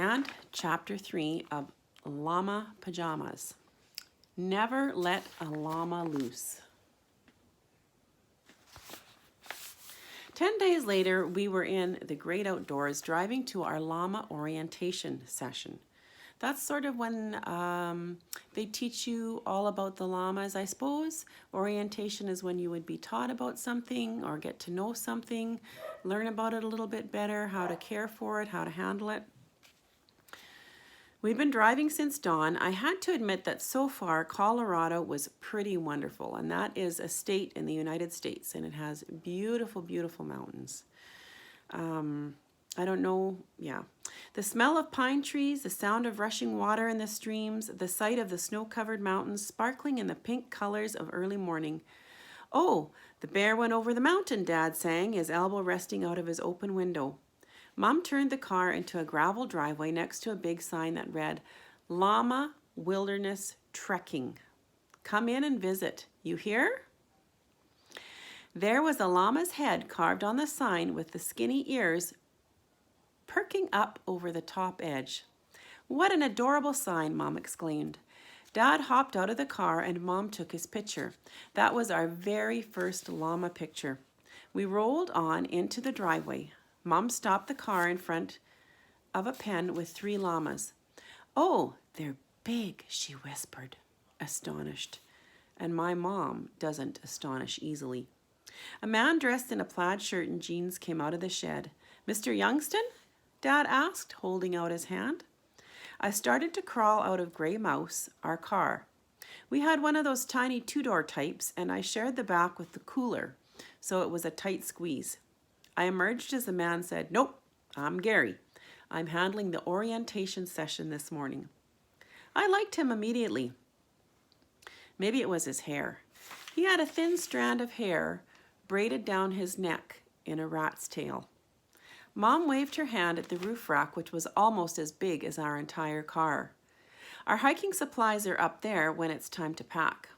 and Chapter 3 of Llama Pajamas. Never let a llama loose. 10 days later, we were in the great outdoors driving to our llama orientation session. That's sort of when they teach you all about the llamas, I suppose. Orientation is when you would be taught about something or get to know something, learn about it a little bit better, how to care for it, how to handle it. We've been driving since dawn. I had to admit that so far Colorado was pretty wonderful, and that is a state in the United States, and it has beautiful, beautiful mountains. I don't know, yeah. The smell of pine trees, the sound of rushing water in the streams, the sight of the snow-covered mountains sparkling in the pink colors of early morning. "Oh, the bear went over the mountain," Dad sang, his elbow resting out of his open window. Mom turned the car into a gravel driveway next to a big sign that read, "Llama Wilderness Trekking. Come in and visit. You hear?" There was a llama's head carved on the sign with the skinny ears perking up over the top edge. "What an adorable sign," Mom exclaimed. Dad hopped out of the car and Mom took his picture. That was our very first llama picture. We rolled on into the driveway. Mom stopped the car in front of a pen with 3 llamas. "Oh, they're big," she whispered, astonished. And my mom doesn't astonish easily. A man dressed in a plaid shirt and jeans came out of the shed. "Mr. Youngston?" Dad asked, holding out his hand. I started to crawl out of Gray Mouse, our car. We had one of those tiny 2-door types, and I shared the back with the cooler, so it was a tight squeeze. I emerged as the man said, "Nope, I'm Gary. I'm handling the orientation session this morning." I liked him immediately. Maybe it was his hair. He had a thin strand of hair braided down his neck in a rat's tail. Mom waved her hand at the roof rack, which was almost as big as our entire car. "Our hiking supplies are up there when it's time to pack."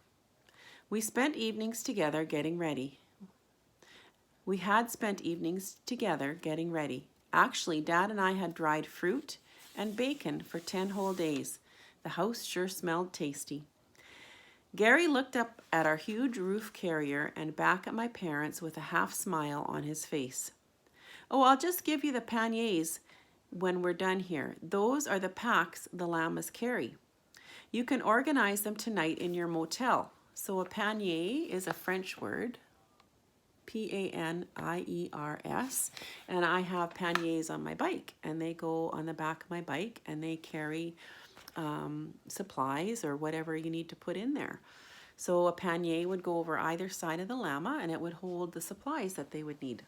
We spent evenings together getting ready. Actually, Dad and I had dried fruit and bacon for 10 whole days. The house sure smelled tasty. Gary looked up at our huge roof carrier and back at my parents with a half smile on his face. "Oh, I'll just give you the panniers when we're done here. Those are the packs the llamas carry. You can organize them tonight in your motel." So a pannier is a French word. P-A-N-I-E-R-S, and I have panniers on my bike, and they go on the back of my bike, and they carry supplies or whatever you need to put in there. So a pannier would go over either side of the llama, and it would hold the supplies that they would need.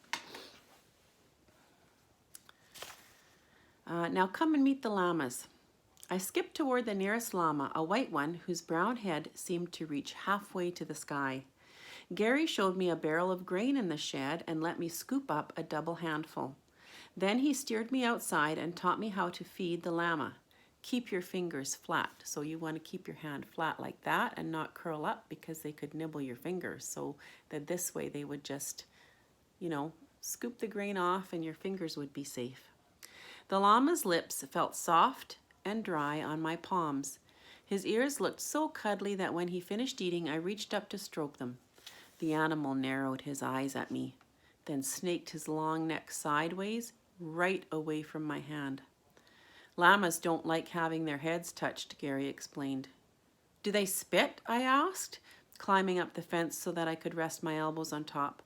Now come and meet the llamas. I skipped toward the nearest llama, a white one whose brown head seemed to reach halfway to the sky. Gary showed me a barrel of grain in the shed and let me scoop up a double handful. Then he steered me outside and taught me how to feed the llama. Keep your fingers flat. So you want to keep your hand flat like that and not curl up because they could nibble your fingers. So that this way they would just, scoop the grain off and your fingers would be safe. The llama's lips felt soft and dry on my palms. His ears looked so cuddly that when he finished eating, I reached up to stroke them. The animal narrowed his eyes at me, then snaked his long neck sideways, right away from my hand. "Llamas don't like having their heads touched," Gary explained. "Do they spit?" I asked, climbing up the fence so that I could rest my elbows on top.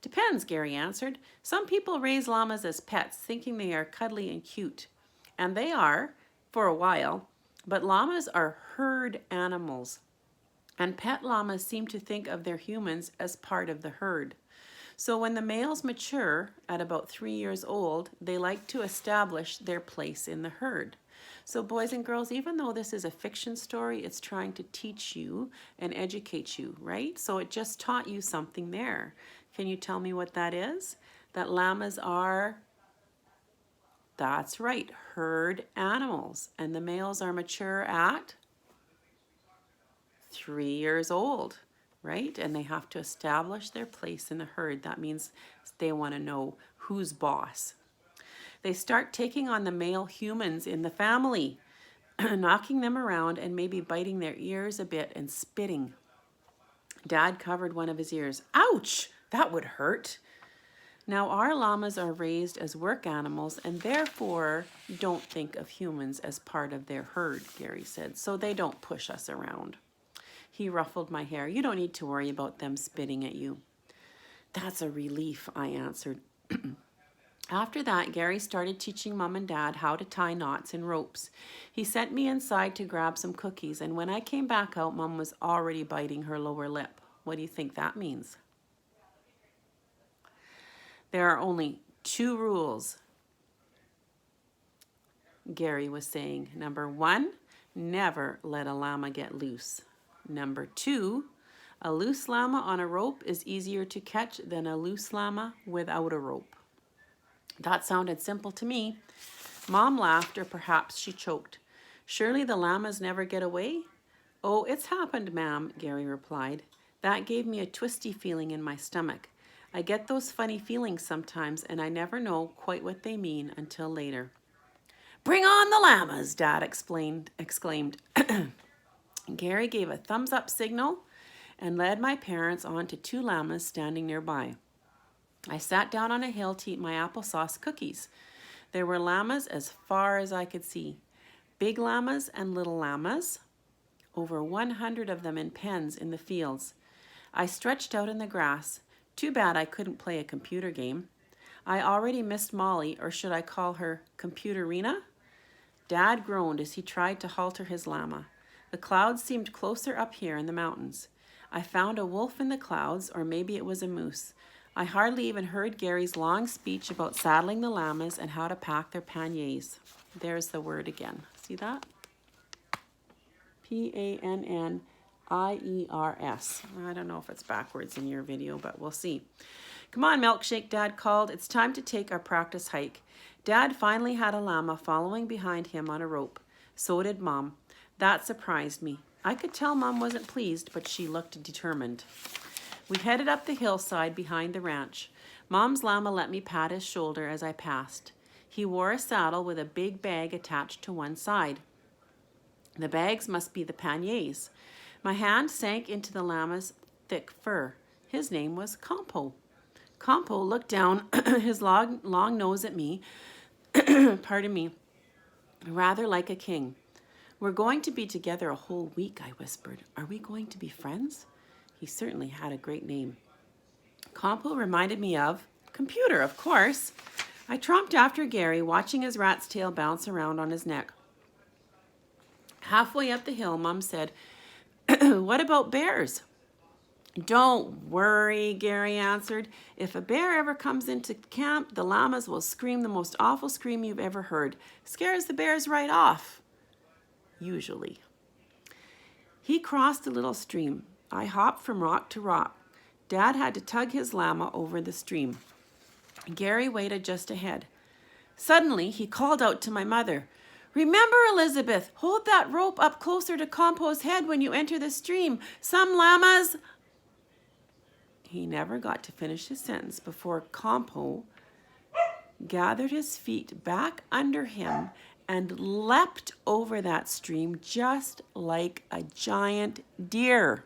"Depends," Gary answered. "Some people raise llamas as pets, thinking they are cuddly and cute. And they are, for a while. But llamas are herd animals. And pet llamas seem to think of their humans as part of the herd. So when the males mature at about 3 years old, they like to establish their place in the herd. So boys and girls, even though this is a fiction story, it's trying to teach you and educate you, right? So it just taught you something there. Can you tell me what that is? That llamas are, that's right, herd animals. And the males are mature at 3 years old, right? And they have to establish their place in the herd. That means they want to know who's boss. They start taking on the male humans in the family, knocking them around and maybe biting their ears a bit and spitting. Dad covered one of his ears. Ouch! That would hurt. Now, our llamas are raised as work animals and therefore don't think of humans as part of their herd, Gary said, so they don't push us around. He ruffled my hair. You don't need to worry about them spitting at you. That's a relief, I answered. After that, Gary started teaching Mom and Dad how to tie knots in ropes. He sent me inside to grab some cookies, and when I came back out, Mom was already biting her lower lip. What do you think that means? There are only 2 rules, Gary was saying. Number 1, never let a llama get loose. Number 2, a loose llama on a rope is easier to catch than a loose llama without a rope. That sounded simple to me. Mom laughed, or perhaps she choked. Surely the llamas never get away? Oh, it's happened, ma'am, Gary replied. That gave me a twisty feeling in my stomach. I get those funny feelings sometimes, and I never know quite what they mean until later. Bring on the llamas, Dad exclaimed. Gary gave a thumbs-up signal and led my parents on to 2 llamas standing nearby. I sat down on a hill to eat my applesauce cookies. There were llamas as far as I could see. Big llamas and little llamas, over 100 of them in pens in the fields. I stretched out in the grass. Too bad I couldn't play a computer game. I already missed Molly, or should I call her Computerina? Dad groaned as he tried to halter his llama. The clouds seemed closer up here in the mountains. I found a wolf in the clouds, or maybe it was a moose. I hardly even heard Gary's long speech about saddling the llamas and how to pack their panniers. There's the word again. See that? P-A-N-N-I-E-R-S. I don't know if it's backwards in your video, but we'll see. Come on, Milkshake, Dad called. It's time to take our practice hike. Dad finally had a llama following behind him on a rope. So did Mom. That surprised me. I could tell Mom wasn't pleased, but she looked determined. We headed up the hillside behind the ranch. Mom's llama let me pat his shoulder as I passed. He wore a saddle with a big bag attached to one side. The bags must be the panniers. My hand sank into the llama's thick fur. His name was Compo. Compo looked down his long nose at me, pardon me, rather like a king. We're going to be together a whole week, I whispered. Are we going to be friends? He certainly had a great name. Compo reminded me of Computer, of course. I tromped after Gary, watching his rat's tail bounce around on his neck. Halfway up the hill, Mom said, What about bears? Don't worry, Gary answered. If a bear ever comes into camp, the llamas will scream the most awful scream you've ever heard. Scares the bears right off. Usually. He crossed a little stream. I hopped from rock to rock. Dad had to tug his llama over the stream. Gary waited just ahead. Suddenly, he called out to my mother, Remember, Elizabeth, hold that rope up closer to Compo's head when you enter the stream. Some llamas... He never got to finish his sentence before Compo gathered his feet back under him and leapt over that stream just like a giant deer.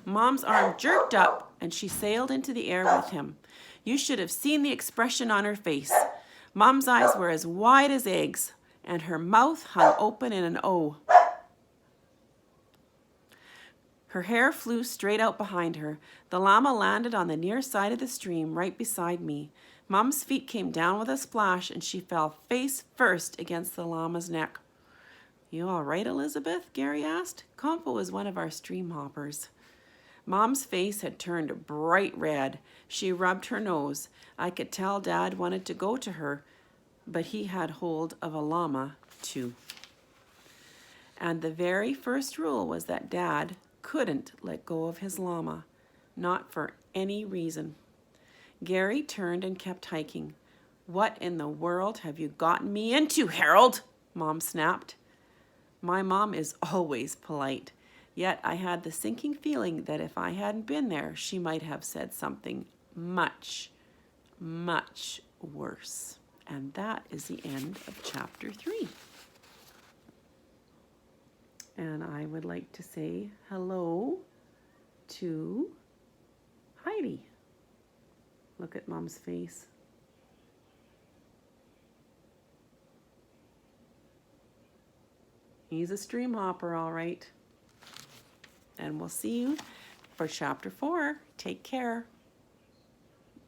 Mom's arm jerked up and she sailed into the air with him. You should have seen the expression on her face. Mom's eyes were as wide as eggs and her mouth hung open in an O. Her hair flew straight out behind her. The llama landed on the near side of the stream right beside me. Mom's feet came down with a splash and she fell face first against the llama's neck. You all right, Elizabeth? Gary asked. Compo was one of our stream hoppers. Mom's face had turned bright red. She rubbed her nose. I could tell Dad wanted to go to her, but he had hold of a llama too. And the very first rule was that Dad couldn't let go of his llama, not for any reason. Gary turned and kept hiking. What in the world have you gotten me into, Harold? Mom snapped. My mom is always polite, yet I had the sinking feeling that if I hadn't been there, she might have said something much, much worse. And that is the end of chapter 3. And I would like to say hello to Heidi. Look at Mom's face. He's a stream hopper, all right. And we'll see you for chapter 4. Take care.